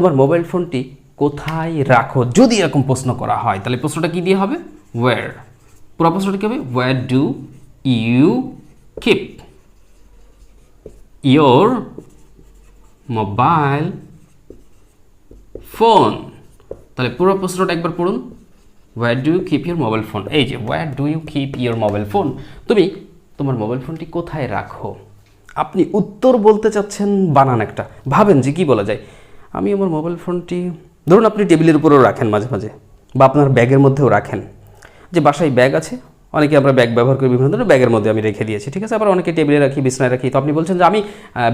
তোমার মোবাইল ফোনটি কোথায় রাখো যদি এরকম প্রশ্ন করা হয় তাহলে প্রশ্নটা কি দিয়ে হবে ওয়্যার পুরো প্রশ্নটা কি হবে where do you keep your mobile phone তাহলে পুরো প্রশ্নটা একবার পড়ুন where do you keep your mobile phone এই যে where do you keep your mobile phone তুমি তোমার মোবাইল ফোনটি কোথায় রাখো আপনি উত্তর বলতে চাচ্ছেন বানান একটা ভাবেন যে কি বলা যায় আমি আমার মোবাইল ফোনটি ধরুন আপনি টেবিলের উপরেও রাখেন মাঝে মাঝে বা আপনার ব্যাগের মধ্যেও রাখেন যে বাসায় ব্যাগ আছে অনেকে আমরা ব্যাগ ব্যবহার করি বিভিন্ন ধরনের ব্যাগের মধ্যে আমি রেখে দিয়েছি ঠিক আছে আবার অনেকে টেবিলে রাখি বিছানায় রাখি তো আপনি বলছেন যে আমি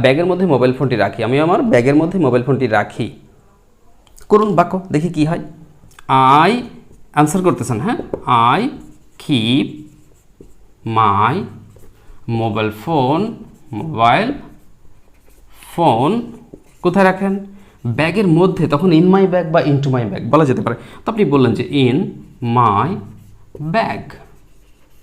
ব্যাগের মধ্যে মোবাইল ফোনটি রাখি আমি আমার ব্যাগের মধ্যে মোবাইল ফোনটি রাখি করুন বাক্য দেখি কি হয় আই আনসার করতেছেন হ্যাঁ I keep my mobile phone কোথায় রাখেন ব্যাগের মধ্যে তখন ইন মাই ব্যাগ বা ইনটু মাই ব্যাগ বলা যেতে পারে তো আপনি বললেন যে ইন মাই ব্যাগ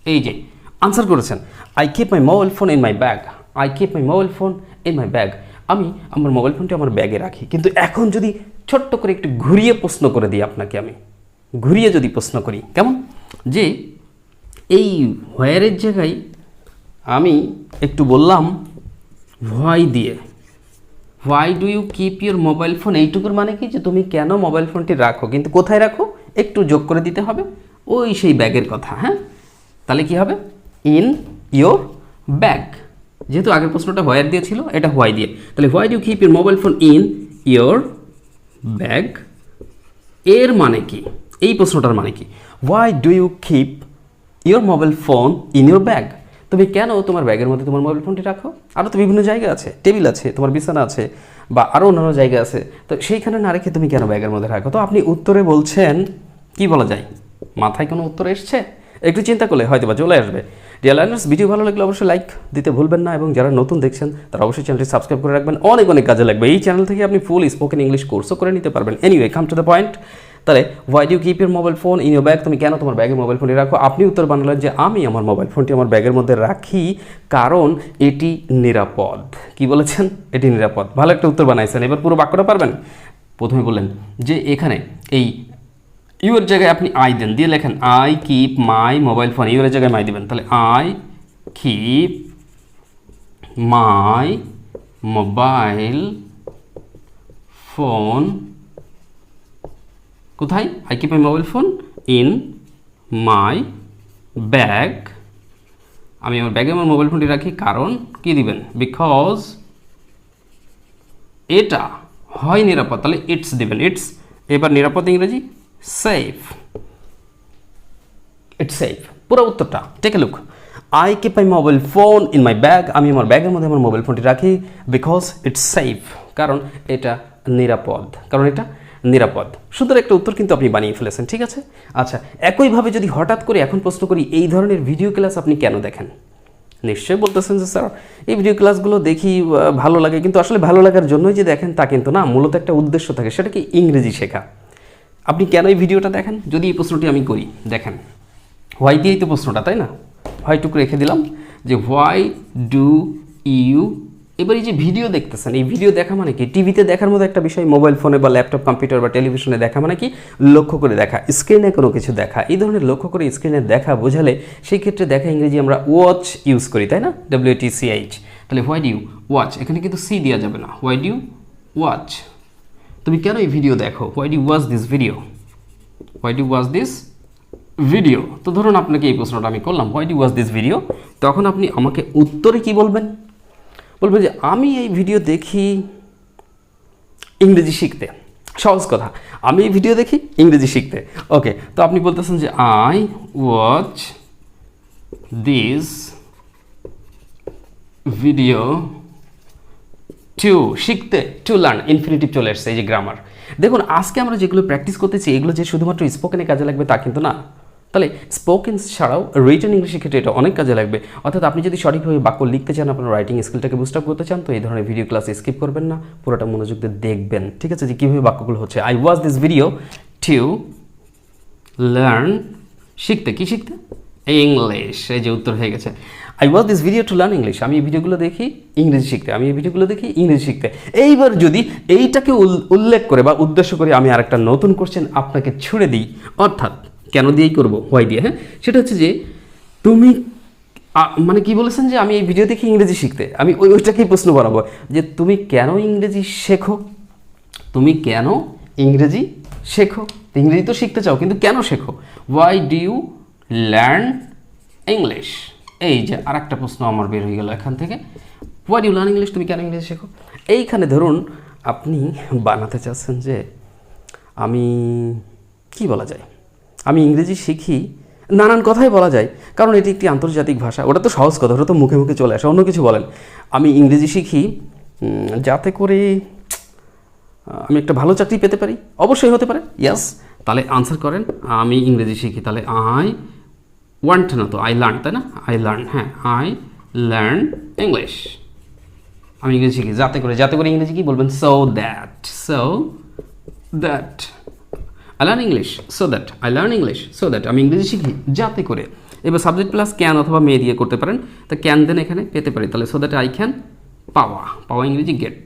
এই যে আনসার করেছেন I keep my mobile phone in my bag I keep my mobile phone in my bag আমি আমার মোবাইল ফোনটি আমার ব্যাগে রাখি কিন্তু এখন যদি ছোট্ট করে একটু ঘুরিয়ে প্রশ্ন করে দিই আপনাকে আমি ঘুরিয়ে যদি প্রশ্ন করি কেমন যে এই হোয়ারের জায়গায় আমি একটু বললাম হোয়াই দিয়ে why do you keep your mobile phone এইটুকুর মানে কি যে তুমি কেন মোবাইল ফোনটি রাখো কিন্তু কোথায় রাখো একটু যোগ করে দিতে হবে ওই সেই ব্যাগের কথা হ্যাঁ তাহলে কি হবে ইন ইয়োর ব্যাগ যেহেতু আগের প্রশ্নটা হোয়ার দিয়ে ছিল এটা হোয়াই দিয়ে তাহলে why do you keep your mobile phone in your bag এর মানে কি এই প্রশ্নটার মানে কি why do you keep your mobile phone in your bag তুমি কেন তোমার ব্যাগের মধ্যে তোমার মোবাইল ফোনটি রাখো আরও তো বিভিন্ন জায়গা আছে টেবিল আছে তোমার বিছানা আছে বা আরও অন্যান্য জায়গা আছে তো সেইখানে না রেখে তুমি কেন ব্যাগের মধ্যে রাখো তো আপনি উত্তরে বলছেন কি বলা যায় মাথায় কোনো উত্তর এসছে একটু চিন্তা করলে হয়তো বা চলে আসবে ডিয়ার লার্নার্স ভিডিও ভালো লাগলে অবশ্যই লাইক দিতে ভুলবেন না এবং যারা নতুন দেখছেন তারা অবশ্যই চ্যানেলটি সাবস্ক্রাইব করে রাখবেন অনেক অনেক কাজে লাগবে এই চ্যানেল থেকে আপনি ফুল স্পোকেন ইংলিশ কোর্সও করে নিতে পারবেন anyway come to the point তাহলে why do you keep your mobile phone in your bag তুমি কেন তোমার ব্যাগে মোবাইল ফোনটি রাখো আপনি উত্তর বানালেন যে আমি আমার মোবাইল ফোনটি আমার ব্যাগের মধ্যে রাখি কারণ এটি নিরাপদ কি বলেছেন এটি নিরাপদ ভালো একটা উত্তর বানাইছেন এবার পুরো বাক্যটা পারবেন প্রথমে বললেন যে এখানে এই ইউর জায়গায় আপনি আই দেন দিয়ে লেখেন I keep my mobile phone your জায়গায় মাই দেবেন তাহলে I keep my mobile phone কোথায় I keep my mobile phone in my bag আমি আমার ব্যাগে আমার মোবাইল ফোনটি রাখি কারণ কি দিবেন বিকজ এটা হয় নিরাপদ তাহলে ইটস দিবেন ইটস এবার নিরাপদ ইংরেজি সেফ ইটস সেফ পুরো উত্তরটা take a look I keep my mobile phone in my bag আমি আমার ব্যাগের মধ্যে আমার মোবাইল ফোনটি রাখি বিকজ ইটস সেফ কারণ এটা নিরাপদ নিরাপদ সুন্দর একটা উত্তর কিন্তু আপনি বানিয়ে ফেলেছেন ঠিক আছে আচ্ছা একইভাবে যদি হঠাৎ করে এখন প্রশ্ন করি এই ধরনের ভিডিও ক্লাস আপনি কেন দেখেন নিশ্চয়ই বলতেছেন যে স্যার এই ভিডিও ক্লাসগুলো দেখি ভালো লাগে কিন্তু আসলে ভালো লাগার জন্যই যে দেখেন তা কিন্তু না মূলত একটা উদ্দেশ্য থাকে সেটা কি ইংরেজি শেখা আপনি কেন এই ভিডিওটা দেখেন যদি এই প্রশ্নটি আমি করি দেখেন হোয়াই দিয়েই তো প্রশ্নটা তাই না হোয়াইটুকু রেখে দিলাম যে হোয়াই ডু ইউ এবার এই যে ভিডিও দেখতেছেন এই ভিডিও দেখা মানে কি টিভিতে দেখার মতো একটা বিষয় মোবাইল ফোনে বা ল্যাপটপ কম্পিউটার বা টেলিভিশনে দেখা মানে কি লক্ষ্য করে দেখা স্ক্রিনে কোনো কিছু দেখা এই ধরনের লক্ষ্য করে স্ক্রিনে দেখা বোঝালে সেই ক্ষেত্রে দেখা ইংরেজি আমরা ওয়াচ ইউজ করি তাই না WATCH তাহলে হোয়াই ডু ইউ ওয়াচ এখানে কিন্তু সি দেওয়া যাবে না হোয়াই ডু ইউ ওয়াচ তুমি কেন এই ভিডিও দেখো why do you watch this video why do you watch this video তো ধরুন আপনাকে এই প্রশ্নটা আমি করলাম why do you watch this video তখন আপনি আমাকে উত্তরে কি বলবেন বলবেন যে আমি এই ভিডিও দেখি ইংরেজি শিখতে সহজ কথা আমি এই ভিডিও দেখি ইংরেজি শিখতে ওকে তো আপনি বলতেছেন যে I watch this video to শিখতে টু লার্ন ইনফিনিটিভ চলে আসছে এই যে গ্রামার দেখুন আজকে আমরা যেগুলো প্র্যাকটিস করতেছি এগুলো যে শুধুমাত্র স্পোকেনে কাজে লাগবে তা কিন্তু না তাহলে স্পোকেন ছাড়াও রিটেন ইংলিশের ক্ষেত্রে এটা অনেক কাজে লাগবে অর্থাৎ আপনি যদি সঠিকভাবে বাক্য লিখতে চান আপনার রাইটিং স্কিলটাকে বুস্ট আপ করতে চান তো এই ধরনের ভিডিও ক্লাস স্কিপ করবেন না পুরোটা মনোযোগ দিয়ে দেখবেন ঠিক আছে যে কীভাবে বাক্যগুলো হচ্ছে I watch this video to learn শিখতে কি শিখতে ইংলিশ এই যে উত্তর হয়ে গেছে I watch this video to learn English, আমি এই ভিডিওগুলো দেখি ইংরেজি শিখতে, আমি এই ভিডিওগুলো দেখি ইংরেজি শিখতে। এইবার যদি এইটাকে উল্লেখ করে বা উদ্দেশ্য করে আমি আরেকটা নতুন কোশ্চেন আপনাকে ছুড়ে দিই, অর্থাৎ কেন দিয়েই করবো, হোয়াই দিয়ে, হ্যাঁ, সেটা হচ্ছে যে তুমি মানে কি বলেছেন যে আমি এই ভিডিও দেখি ইংরেজি শিখতে, আমি ওইটাকেই প্রশ্ন বানাবো যে তুমি কেন ইংরেজি শেখো, তুমি কেন ইংরেজি শেখো, ইংরেজি তো শিখতে চাও কিন্তু কেন শেখো, why do you learn English. এই যে আর একটা প্রশ্ন আমার বের হয়ে গেল এখান থেকে, why do you learn English, তুমি কেন ইংরেজি শেখো। এইখানে ধরুন আপনি বানাতে চাচ্ছেন যে আমি কি বলা যায়, আমি ইংরেজি শিখি, নানান কথাই বলা যায়, কারণ এটি একটি আন্তর্জাতিক ভাষা, ওটা তো সহজ কথা, ওটা তো মুখে মুখে চলে আসে, অন্য কিছু বলেন। আমি ইংরেজি শিখি যাতে করে আমি একটা ভালো চাকরি পেতে পারি, অবশ্যই হতে পারে, ইয়াস। তাহলে আনসার করেন, আমি ইংরেজি শিখি, তাহলে আই ওয়ান্ট না তো আই লার্ন, তাই না, আই লার্ন, হ্যাঁ, আই লার্ন ইংলিশ, আমি ইংরেজি শিখি যাতে করে, যাতে করে ইংরেজি কি বলবেন, so that I learn English, so that I learn English, so that আমি ইংরেজি শিখি যাতে করে। এবার সাবজেক্ট প্লাস ক্যান অথবা মে দিয়ে করতে পারেন, তা ক্যান দেন এখানে পেতে পারি, তাহলে সো দ্যাট আই ক্যান পাওয়া ইংরেজি গেট,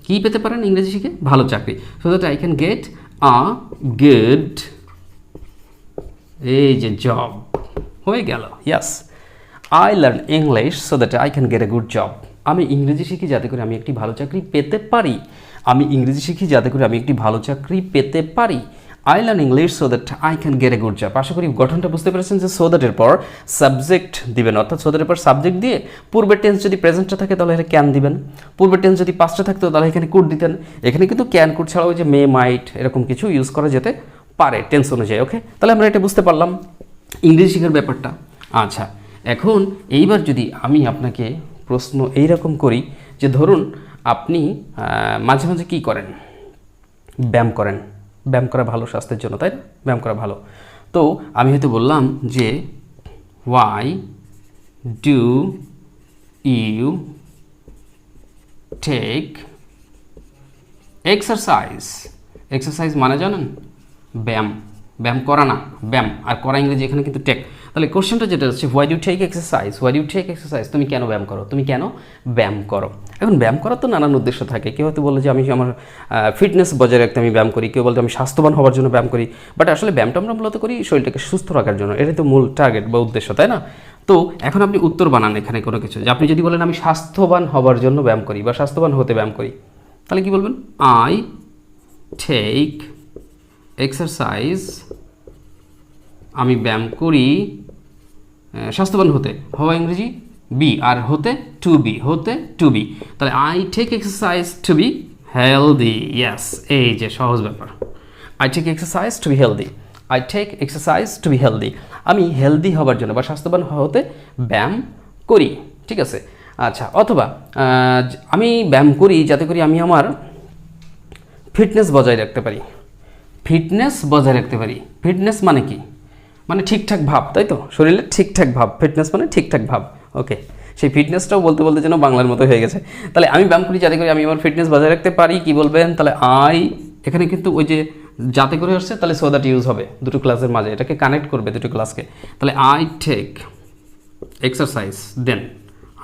কি পেতে পারেন ইংরেজি শিখে, ভালো চাকরি, so that I can get a good, এই যে জব হয়ে গেল, yes. I learn English so that I can get a good job, আমি ইংরেজি শিখি যাতে করে আমি একটি ভালো চাকরি পেতে পারি, আমি ইংরেজি শিখি যাতে করে আমি একটি ভালো চাকরি পেতে পারি। I learn English so that I can get a good job. আশা করি গঠনটা বুঝতে পেরেছেন যে সো দ্যাটের পর সাবজেক্ট দিবেন, অর্থাৎ সো দ্যাটের পর সাবজেক্ট দিয়ে পূর্বের টেন্স যদি প্রেজেন্টটা থাকে তাহলে এখানে ক্যান দিবেন, পূর্বের টেন্স যদি পাস্টে থাকতো তাহলে এখানে কুড দিতেন। এখানে কিন্তু ক্যান কুড ছাড়াও ওই যে মে মাইট এরকম কিছু ইউজ করা যেতে পারে টেন্স অনুযায়ী। ওকে, তাহলে আমরা এটা বুঝতে পারলাম ইংরেজি শেখার ব্যাপারটা। আচ্ছা, এখন এইবার যদি আমি আপনাকে প্রশ্ন এইরকম করি যে ধরুন আপনি মাঝে মাঝে কী করেন, ব্যায়াম করেন, ব্যায়াম করা ভালো স্বাস্থ্যের জন্য, তাই না, ব্যায়াম করা ভালো। তো আমি হয়তো বললাম যে why do you take exercise, exercise মানে জানেন ব্যায়াম, ব্যায়াম করা না, ব্যায়াম আর করা ইংরেজি এখানে কিন্তু টেক। তাহলে কোশ্চেনটা যেটা হচ্ছে why do take exercise, why do take exercise, তুমি কেন ব্যায়াম করো, তুমি কেন ব্যায়াম করো। এখন ব্যায়াম করার তো নানান উদ্দেশ্য থাকে, কেউ হয়তো বলে যে আমি আমার ফিটনেস বজায় রাখতে আমি ব্যায়াম করি, কেউ বলতে আমি স্বাস্থ্যবান হওয়ার জন্য ব্যায়াম করি, বাট আসলে ব্যায়ামটা আমরা মূলত করি শরীরটাকে সুস্থ রাখার জন্য, এটাই তো মূল টার্গেট বা উদ্দেশ্য, তাই না। তো এখন আপনি উত্তর বানান এখানে কোনো কিছু, যে আপনি যদি বলেন আমি স্বাস্থ্যবান হওয়ার জন্য ব্যায়াম করি বা স্বাস্থ্যবান হতে ব্যায়াম করি, তাহলে কি বলবেন, আই টেক এক্সারসাইজ, আমি ব্যায়াম করি স্বাস্থ্যবান হতে, হওয়া ইংরেজি বি, আর হতে টু বি, হতে টু বি, তাহলে I take exercise to be healthy, yes, এই যে সহজ ব্যাপার, I take exercise to be healthy, I take exercise to be healthy, আমি হেলদি হবার জন্য বা স্বাস্থ্যবান হতে ব্যায়াম করি, ঠিক আছে। আচ্ছা, অথবা আমি ব্যায়াম করি যাতে করে আমি আমার ফিটনেস বজায় রাখতে পারি, ফিটনেস বজায় রাখতে পারি, ফিটনেস মানে কি, মানে ঠিকঠাক ভাব, তাই তো, শরীরের ঠিকঠাক ভাব, ফিটনেস মানে ঠিকঠাক ভাব। ওকে, সেই ফিটনেসটাও বলতে বলতে যেন বাংলার মতো হয়ে গেছে। তাহলে আমি ব্যায়াম করি যাতে করে আমি আমার ফিটনেস বজায় রাখতে পারি, কি বলবেন, তাহলে আই, এখানে কিন্তু ওই যে যাতে করে আসছে, তাহলে সো দ্যাট ইউজ হবে দুটো ক্লাসের মাঝে, এটাকে কানেক্ট করবে দুটো ক্লাসকে। তাহলে I take exercise, then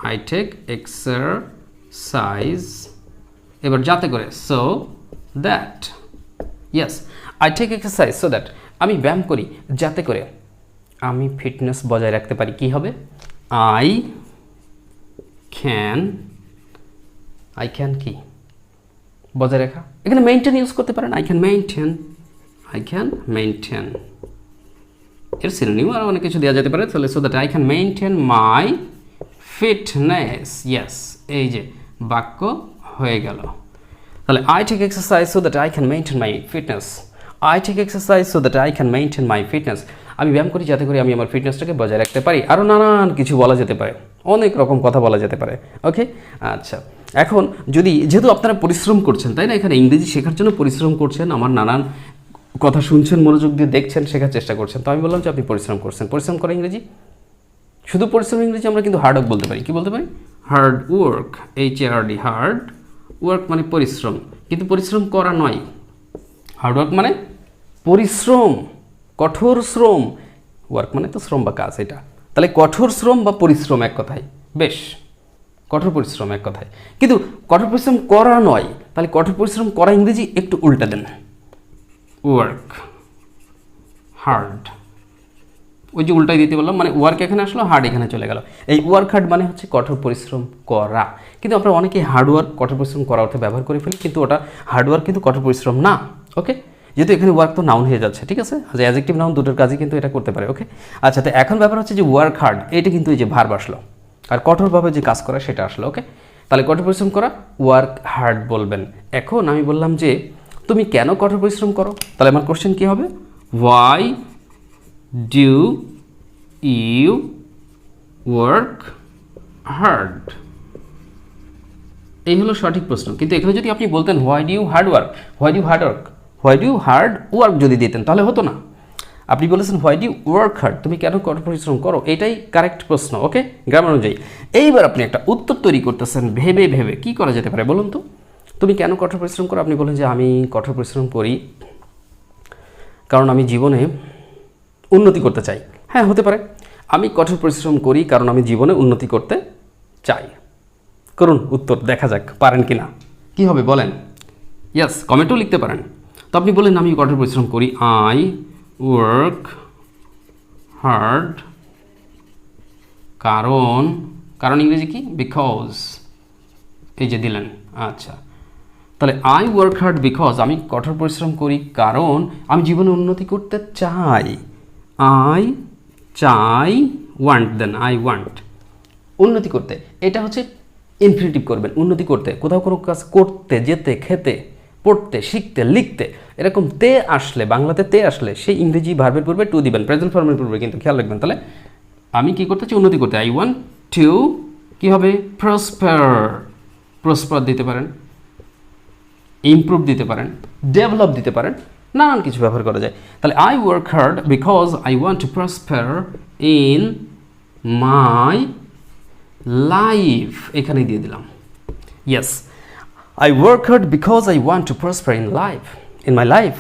I take exercise, এবার যাতে করে so that, yes, I take exercise so that, আমি ব্যায়াম করি যাতে করে আমি ফিটনেস বজায় রাখতে পারি, কি হবে, আই ক্যান কি বজায় রাখা, এখানে মেইনটেন ইউজ করতে পারেন, আই ক্যান মেইনটেন, এর সিনোনিম আর অনেক কিছু দেওয়া যেতে পারে। তাহলে so that I can maintain my fitness, yes, এই যে বাক্য হয়ে গেল। তাহলে I take exercise so that I can maintain my fitness, I take exercise so that I can maintain my fitness, আমি ব্যায়াম করি যাতে করে আমি আমার ফিটনেসটাকে বজায় রাখতে পারি। আরও নানান কিছু বলা যেতে পারে, অনেক রকম কথা বলা যেতে পারে। ওকে, আচ্ছা, এখন যেহেতু আপনারা পরিশ্রম করছেন, তাই না, এখানে ইংরেজি শেখার জন্য পরিশ্রম করছেন, আমার নানান কথা শুনছেন, মনোযোগ দিয়ে দেখছেন, শেখার চেষ্টা করছেন, তো আমি বললাম যে আপনি পরিশ্রম করছেন, পরিশ্রম করা ইংরেজি, শুধু পরিশ্রম ইংরেজি আমরা কিন্তু হার্ড ওয়ার্ক বলতে পারি, কি বলতে পারি, hard work, HARD, hard work মানে পরিশ্রম, কিন্তু পরিশ্রম করা নয়, হার্ড ওয়ার্ক মানে পরিশ্রম, কঠোর শ্রম, ওয়ার্ক মানে তো শ্রম বা কাজ, এটা তাহলে কঠোর শ্রম বা পরিশ্রম এক কথায়, বেশ কঠোর পরিশ্রম এক কথায়, কিন্তু কঠোর পরিশ্রম করা নয়। তাহলে কঠোর পরিশ্রম করা ইংরেজি একটু উল্টা দেন, ওয়ার্ক হার্ড। ওই যে উল্টাই দিতে বললাম, মানে ওয়ার্ক এখানে আসলো, হার্ড এখানে চলে গেল। এই ওয়ার্ক হার্ড মানে হচ্ছে কঠোর পরিশ্রম করা, কিন্তু আমরা অনেকে হার্ডওয়ার্ক কঠোর পরিশ্রম করা অর্থে ব্যবহার করে ফেলি, কিন্তু ওটা হার্ডওয়ার্ক কিন্তু কঠোর পরিশ্রম না। ওকে, যেহেতু এখানে ওয়ার্ক তো নাউন হয়ে যাচ্ছে, ঠিক আছে, আচ্ছা অ্যাডজেক্টিভ নাউন দুটোর কাজই কিন্তু এটা করতে পারে। ওকে, আচ্ছা তো এখন ব্যাপার হচ্ছে যে ওয়ার্ক হার্ড এটা কিন্তু এই যে ভার্ব আসলো, আর কঠোরভাবে যে কাজ করা সেটা আসলো। ওকে, তাহলে কঠোর পরিশ্রম করা ওয়ার্ক হার্ড বলবেন। এখন আমি বললাম যে তুমি কেন কঠোর পরিশ্রম করো, তাহলে আমার কোশ্চেন কী হবে, why do you work hard, এই হলো সঠিক প্রশ্ন। কিন্তু এখানে যদি আপনি বলতেন why do you hard work, why do hard work, why do hard work যদি দিতেন তাহলে হতো না। আপনি বলেছেন হোয়াই ডু ওয়ার্ক হার্ড, তুমি কেন কঠোর পরিশ্রম করো, এটাই কারেক্ট প্রশ্ন। ওকে, গ্রামার অনুযায়ী। এইবার আপনি একটা উত্তর তৈরি করতেছেন ভেবে ভেবে, কি করা যেতে পারে বলুন তো? তুমি কেন কঠোর পরিশ্রম করো? আপনি বলেন যে আমি কঠোর পরিশ্রম করি কারণ আমি জীবনে উন্নতি করতে চাই। হ্যাঁ, হতে পারে আমি কঠোর পরিশ্রম করি কারণ আমি জীবনে উন্নতি করতে চাই। করুন উত্তর, দেখা যাক পারেন কি না। কী হবে বলেন? ইয়েস, কমেন্টেও লিখতে পারেন। তো আপনি বলেন আমি কঠোর পরিশ্রম করি, আই ওয়ার্ক হার্ড, কারণ, কারণ ইংরেজি কি? বিকজ, এই যে দিলেন। আচ্ছা, তাহলে আই ওয়ার্ক হার্ড বিকজ, আমি কঠোর পরিশ্রম করি কারণ আমি জীবনে উন্নতি করতে চাই। আই চাই, ওয়ান্ট, দেন আই ওয়ান্ট, উন্নতি করতে। এটা হচ্ছে ইনফিনিটিভ করবেন, উন্নতি করতে, কোথাও কোনো কাজ করতে, যেতে, খেতে, পড়তে, শিখতে, লিখতে, এরকম তে আসলে, বাংলাতে তে আসলে সেই ইংরেজি ভার্বের পূর্বে টু দিবেন, প্রেজেন্ট ফর্মের পূর্বে, কিন্তু খেয়াল রাখবেন। তাহলে আমি কি করতে চাই? উন্নতি করতে। আই ওয়ান্ট টু, কী হবে? প্রসপার, প্রসপার দিতে পারেন, ইমপ্রুভ দিতে পারেন, ডেভেলপ দিতে পারেন, নানান কিছু ব্যবহার করা যায়। তাহলে I work hard because I want to prosper in my life, এখানেই দিয়ে দিলাম। Yes, I work hard because I want to prosper in life, in my life.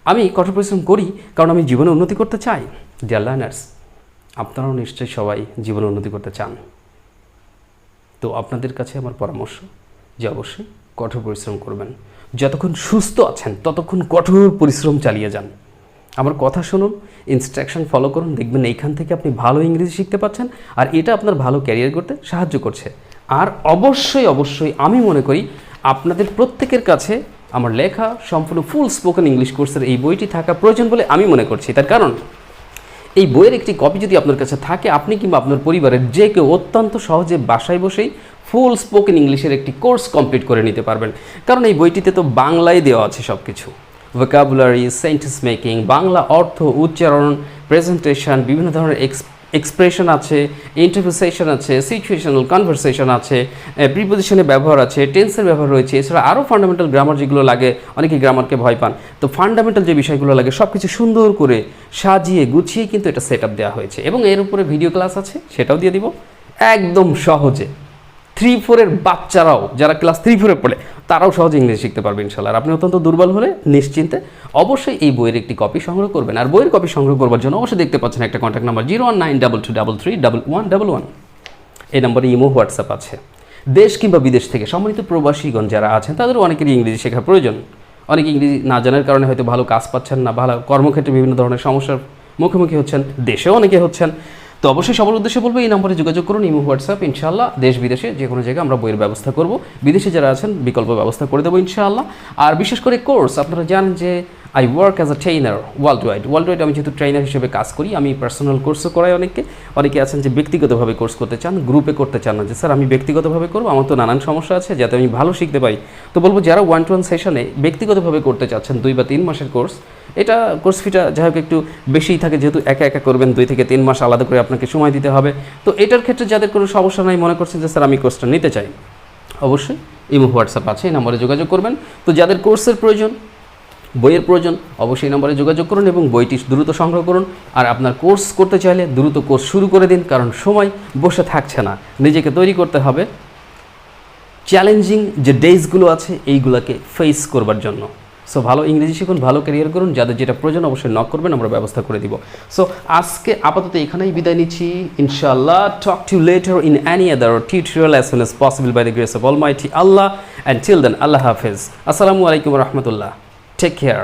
আমি কঠোর পরিশ্রম করি কারণ আমি জীবনে উন্নতি করতে চাই। ডিয়ার লার্নার্স, আপনারাও নিশ্চয়ই সবাই জীবনে উন্নতি করতে চান। তো আপনাদের কাছে আমার পরামর্শ যে অবশ্যই কঠোর পরিশ্রম করবেন। যতক্ষণ সুস্থ আছেন ততক্ষণ কঠোর পরিশ্রম চালিয়ে যান। আমার কথা শুনুন, ইনস্ট্রাকশন ফলো করুন, দেখবেন এইখান থেকে আপনি ভালো ইংরেজি শিখতে পাচ্ছেন, আর এটা আপনার ভালো ক্যারিয়ার করতে সাহায্য করছে। আর অবশ্যই অবশ্যই আমি মনে করি আপনাদের প্রত্যেকের কাছে আমার লেখা সম্পূর্ণ ফুল স্পোকেন ইংলিশ কোর্সের এই বইটি থাকা প্রয়োজন বলে আমি মনে করছি। তার কারণ এই বইয়ের একটি কপি যদি আপনার কাছে থাকে, আপনি কিংবা আপনার পরিবারের যে কেউ অত্যন্ত সহজে বাসায় বসেই ফুল স্পোকেন ইংলিশের একটি কোর্স কমপ্লিট করে নিতে পারবেন। কারণ এই বইটিতে তো বাংলায় দেওয়া আছে সব কিছু, ভোকাবুলারি, সেন্টেন্স মেকিং, বাংলা অর্থ, উচ্চারণ, প্রেজেন্টেশন, বিভিন্ন ধরনের এক্সপ্রেশন আছে, ইন্টারভিউসেশন আছে, সিচুয়েশনাল কনভারসেশন আছে, প্রিপোজিশনের ব্যবহার আছে, টেন্সের ব্যবহার রয়েছে, এছাড়া আরও ফান্ডামেন্টাল গ্রামার যেগুলো লাগে, অনেকে গ্রামারকে ভয় পান, তো ফান্ডামেন্টাল যে বিষয়গুলো লাগে সব কিছু সুন্দর করে সাজিয়ে গুছিয়ে কিন্তু এটা সেট আপ দেওয়া হয়েছে। এবং এর উপরে ভিডিও ক্লাস আছে, সেটাও দিয়ে দিব একদম সহজে। 3-4 বাচ্চারাও, যারা ক্লাস 3-4 পড়ে, তারাও সহজে ইংরেজি শিখতে পারবে ইনশাল্লাহ। আর আপনি অত্যন্ত দুর্বল হলে নিশ্চিন্তে অবশ্যই এই বইয়ের একটি কপি সংগ্রহ করবেন। আর বইয়ের কপি সংগ্রহ করবার জন্য অবশ্যই দেখতে পাচ্ছেন একটা কন্ট্যাক্ট নাম্বার 01922331111। এই নম্বরে ইমো, হোয়াটসঅ্যাপ আছে। দেশ কিংবা বিদেশ থেকে সম্মানিত প্রবাসীগণ যারা আছেন তাদেরও অনেকেরই ইংরেজি শেখার প্রয়োজন। অনেকে ইংরেজি না জানার কারণে হয়তো ভালো কাজ পাচ্ছেন না, ভালো কর্মক্ষেত্রে বিভিন্ন ধরনের সমস্যার মুখোমুখি হচ্ছেন, দেশেও অনেকে হচ্ছেন। তো অবশ্যই সবার উদ্দেশ্যে বলবো এই নম্বরে যোগাযোগ করুন, ইমো, হোয়াটসঅ্যাপ। ইনশাআল্লাহ দেশ বিদেশে যে কোনো জায়গায় আমরা বইয়ের ব্যবস্থা করব। বিদেশে যারা আছেন বিকল্প ব্যবস্থা করে দেবো ইনশাআল্লাহ। আর বিশেষ করে কোর্স, আপনারা জানেন যে I work as a trainer world wide. আমি যেহেতু ট্রেনার হিসেবে কাজ করি, আমি পার্সোনাল কোর্সও করাই অনেকে আছেন যে ব্যক্তিগতভাবে কোর্স করতে চান, গ্রুপে করতে চান না, যে স্যার আমি ব্যক্তিগতভাবে করবো, আমার তো নানান সমস্যা আছে, যাতে আমি ভালো শিখতে পারি। তো বলবো যারা 1-to-1 সেশনে ব্যক্তিগতভাবে করতে চাচ্ছেন 2 বা 3 মাসের কোর্স, এটা কোর্স ফিটা যাই হোক একটু বেশিই থাকে, যেহেতু একা একা করবেন, 2 থেকে 3 মাস আলাদা করে আপনাকে সময় দিতে হবে। তো এটার ক্ষেত্রে যাদের কোনো সমস্যা নাই, মনে করছেন যে স্যার আমি কোর্সটা নিতে চাই, অবশ্যই ইমো, হোয়াটসঅ্যাপ আছে, এই নম্বরে যোগাযোগ করবেন। তো যাদের কোর্সের প্রয়োজন, বইয়ের প্রয়োজন, অবশ্যই নম্বরে যোগাযোগ করুন এবং বইটি দ্রুত সংগ্রহ করুন। আর আপনার কোর্স করতে চাইলে দ্রুত কোর্স শুরু করে দিন, কারণ সময় বসে থাকছে না, নিজেকে তৈরি করতে হবে চ্যালেঞ্জিং যে ডেজগুলো আছে এইগুলোকে ফেস করবার জন্য। সো ভালো ইংরেজি শিখুন, ভালো ক্যারিয়ার করুন, যাদের যেটা প্রয়োজন অবশ্যই নক করবেন, আমরা ব্যবস্থা করে দিব। সো আজকে আপাতত এখানেই বিদায় নিচ্ছি ইনশাআল্লাহ। Talk to later in any other tutorial as soon as possible by the grace of almighty Allah, and till then আল্লাহ হাফেজ। আসসালামু আলাইকুম রহমতুল্লাহ, টেক কেয়ার।